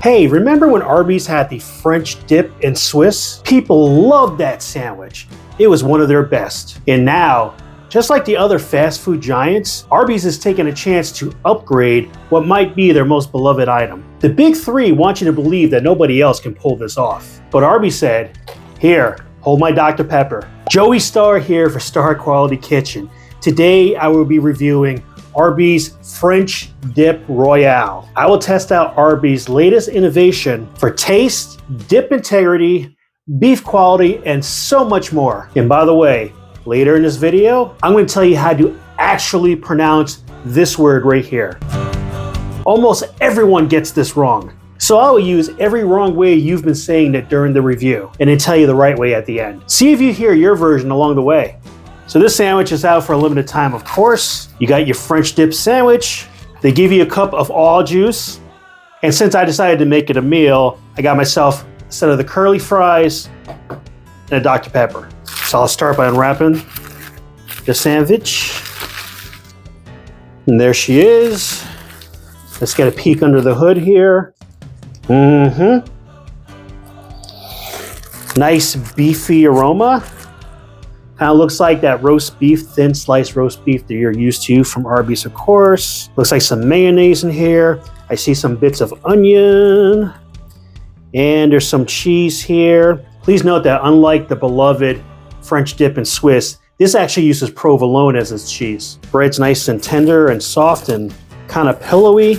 Hey, remember when Arby's had the French dip and Swiss? People loved that sandwich. It was one of their best. And now, just like the other fast food giants, Arby's has taken a chance to upgrade what might be their most beloved item. The big three want you to believe that nobody else can pull this off. But Arby's said, here, hold my Dr. Pepper. Joey Starr here for Starr Quality Kitchen. Today I will be reviewing Arby's French Dip Royale. I will test out Arby's latest innovation for taste, dip integrity, beef quality, and so much more. And by the way, later in this video, I'm going to tell you how to actually pronounce this word right here. Almost everyone gets this wrong. So I will use every wrong way you've been saying it during the review and then tell you the right way at the end. See if you hear your version along the way. So this sandwich is out for a limited time, of course. You got your French dip sandwich. They give you a cup of all juice. And since I decided to make it a meal, I got myself a set of the curly fries and a Dr. Pepper. So I'll start by unwrapping the sandwich. And there she is. Let's get a peek under the hood here. Nice beefy aroma. Kind of looks like that roast beef, thin sliced roast beef that you're used to from Arby's, of course. Looks like some mayonnaise in here. I see some bits of onion. And there's some cheese here. Please note that unlike the beloved French dip and Swiss, this actually uses provolone as its cheese. Bread's nice and tender and soft and kind of pillowy.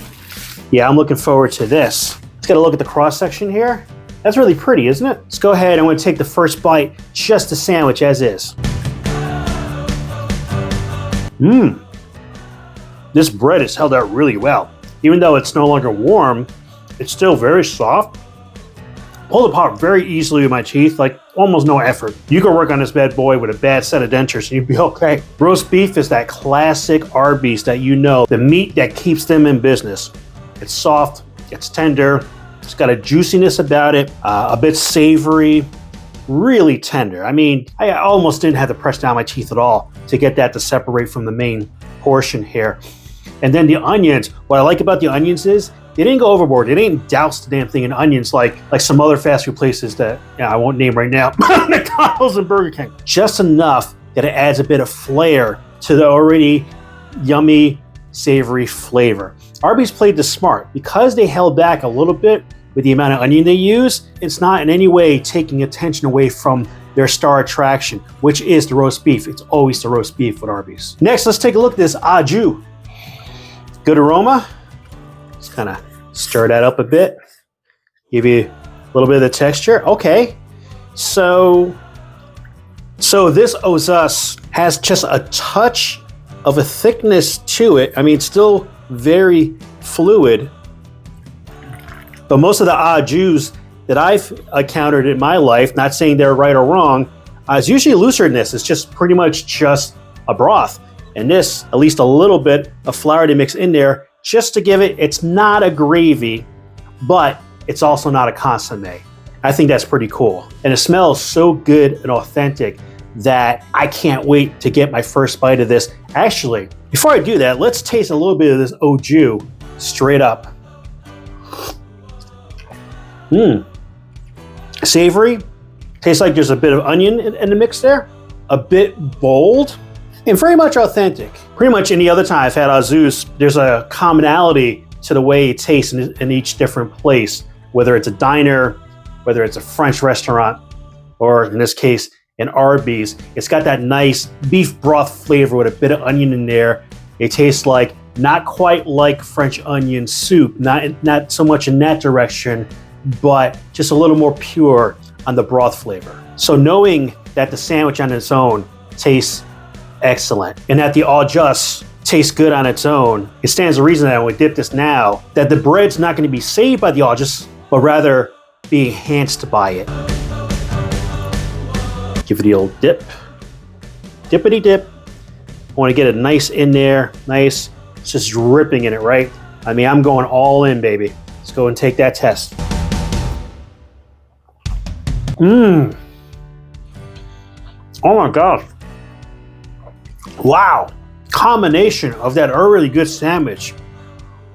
Yeah, I'm looking forward to this. Let's get a look at the cross section here. That's really pretty, isn't it? Let's go ahead. I'm going to take the first bite, just the sandwich as is. This bread is held out really well. Even though it's no longer warm, it's still very soft. Pulled apart very easily with my teeth, like almost no effort. You can work on this bad boy with a bad set of dentures and you'd be okay. Roast beef is that classic Arby's that you know, the meat that keeps them in business. It's soft, it's tender, it's got a juiciness about it, a bit savory, really tender. I mean, I almost didn't have to press down my teeth at all to get that to separate from the main portion here. And then the onions, what I like about the onions is they didn't go overboard. They didn't douse the damn thing in onions like some other fast food places that I won't name right now, McDonald's and Burger King. Just enough that it adds a bit of flair to the already yummy, savory flavor. Arby's played this smart. Because they held back a little bit with the amount of onion they use, it's not in any way taking attention away from their star attraction, which is the roast beef. It's always the roast beef with Arby's. Next, let's take a look at this au jus. Good aroma. Just kind of stir that up a bit. Give you a little bit of the texture. Okay. So this Ozas has just a touch of a thickness to it. I mean, it's still very fluid. But most of the au jus that I've encountered in my life, not saying they're right or wrong, is usually looser than this. It's just pretty much just a broth. And this, at least a little bit of flour to mix in there, just to give it, it's not a gravy, but it's also not a consommé. I think that's pretty cool. And it smells so good and authentic that I can't wait to get my first bite of this. Actually, before I do that, let's taste a little bit of this au jus straight up. Savory. Tastes like there's a bit of onion in the mix there. A bit bold and very much authentic. Pretty much any other time I've had au jus, there's a commonality to the way it tastes in each different place, whether it's a diner, whether it's a French restaurant, or in this case, an Arby's. It's got that nice beef broth flavor with a bit of onion in there. It tastes like, not quite like French onion soup, not so much in that direction, but just a little more pure on the broth flavor. So knowing that the sandwich on its own tastes excellent and that the au jus tastes good on its own, it stands to reason that when we dip this now, that the bread's not going to be saved by the au jus, but rather be enhanced by it. Give it the old dip. Dippity dip. I want to get it nice in there, nice. It's just dripping in it, right? I mean, I'm going all in, baby. Let's go and take that test. Oh my gosh. Wow. Combination of that already good sandwich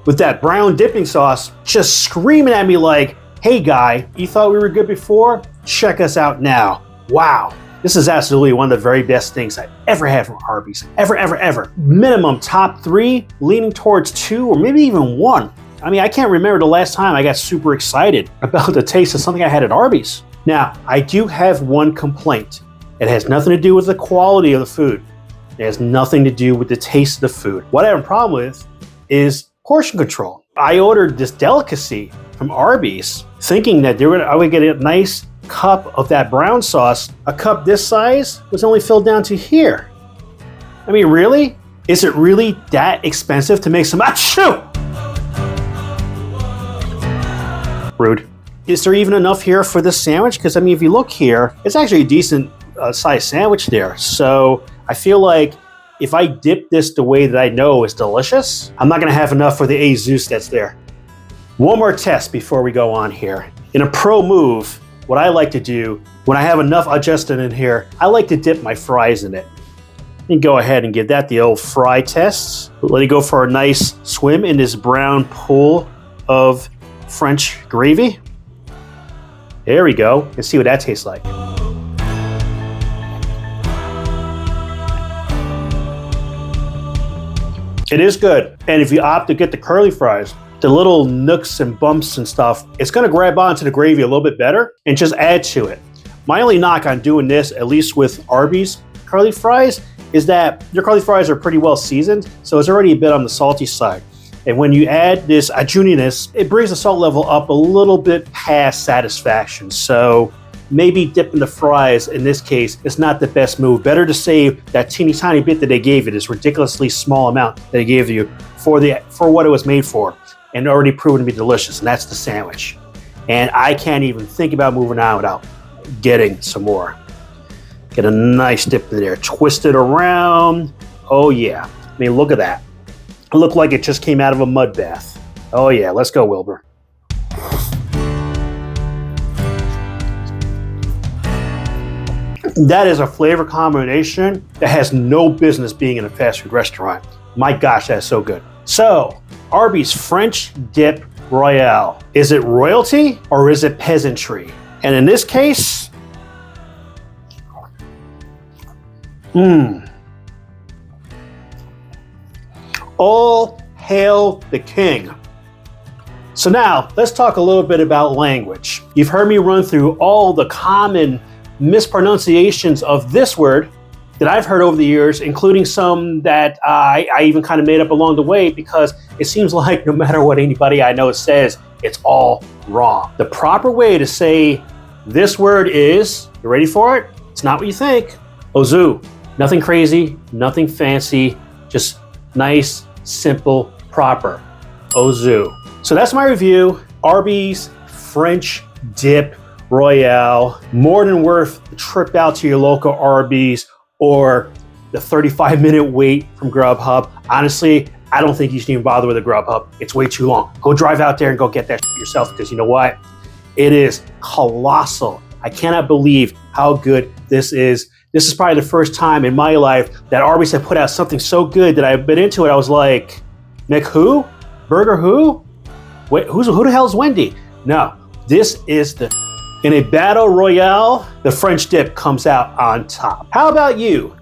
with that brown dipping sauce just screaming at me like, hey guy, you thought we were good before? Check us out now. Wow. This is absolutely one of the very best things I've ever had from Arby's. Ever, ever, ever. Minimum top 3, leaning towards 2, or maybe even 1. I mean, I can't remember the last time I got super excited about the taste of something I had at Arby's. Now, I do have one complaint. It has nothing to do with the quality of the food. It has nothing to do with the taste of the food. What I have a problem with is portion control. I ordered this delicacy from Arby's thinking that I would get a nice cup of that brown sauce. A cup this size was only filled down to here. I mean, really? Is it really that expensive to make some achoo? Rude. Is there even enough here for this sandwich? Because I mean, if you look here, it's actually a decent sized sandwich there. So I feel like if I dip this the way that I know is delicious, I'm not gonna have enough for the Jesus that's there. One more test before we go on here. In a pro move, what I like to do, when I have enough adjusted in here, I like to dip my fries in it. And go ahead and give that the old fry test. Let it go for a nice swim in this brown pool of French gravy. There we go. Let's see what that tastes like. It is good. And if you opt to get the curly fries, the little nooks and bumps and stuff, it's gonna grab onto the gravy a little bit better and just add to it. My only knock on doing this, at least with Arby's curly fries, is that your curly fries are pretty well seasoned, so it's already a bit on the salty side. And when you add this ajuniness, it brings the salt level up a little bit past satisfaction. So maybe dipping the fries, in this case, is not the best move. Better to save that teeny tiny bit that they gave you, this ridiculously small amount that they gave you for what it was made for, and already proven to be delicious, and that's the sandwich. And I can't even think about moving on without getting some more. Get a nice dip in there, twist it around. Oh yeah, I mean, look at that. It looked like it just came out of a mud bath. Oh yeah, let's go, Wilbur. That is a flavor combination that has no business being in a fast food restaurant. My gosh, that's so good. So, Arby's French Dip Royale. Is it royalty or is it peasantry? And in this case, all hail the king. So now, let's talk a little bit about language. You've heard me run through all the common mispronunciations of this word that I've heard over the years, including some that I even kind of made up along the way, because it seems like no matter what anybody I know says, it's all wrong. The proper way to say this word is, you ready for it? It's not what you think. Ozu. Nothing crazy, nothing fancy, just nice, simple, proper. Ozu. So that's my review. Arby's French Dip Royale. More than worth the trip out to your local Arby's or the 35-minute wait from Grubhub. Honestly, I don't think you should even bother with a Grubhub. It's way too long. Go drive out there and go get that yourself, because you know what? It is colossal. I cannot believe how good this is. This is probably the first time in my life that Arby's had put out something so good that I've been into it. I was like, Mick who? Burger who? Wait, who the hell is Wendy? No, this is the... In a battle royale, the French dip comes out on top. How about you?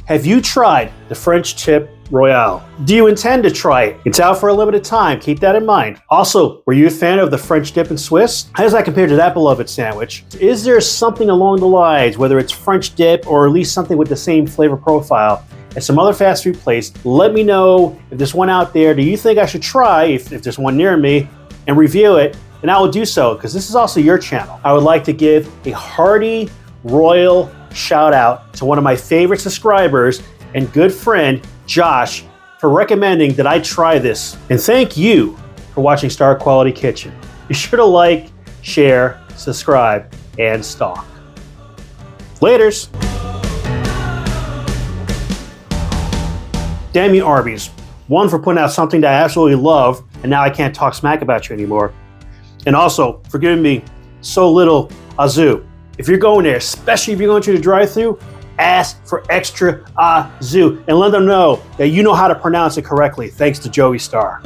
Have you tried the French Dip Royale? Do you intend to try it? It's out for a limited time, keep that in mind. Also, were you a fan of the French dip and Swiss? How does that compare to that beloved sandwich? Is there something along the lines, whether it's French dip or at least something with the same flavor profile at some other fast food place? Let me know if there's one out there. Do you think I should try, if there's one near me, and review it? And I will do so, because this is also your channel. I would like to give a hearty, royal shout out to one of my favorite subscribers and good friend, Josh, for recommending that I try this. And thank you for watching Starr Quality Kitchen. Be sure to like, share, subscribe, and stalk. Laters. Damn you, Arby's. One, for putting out something that I absolutely love, and now I can't talk smack about you anymore. And also, for giving me so little azu. If you're going there, especially if you're going through the drive-thru, ask for extra azu and let them know that you know how to pronounce it correctly, thanks to Joey Starr.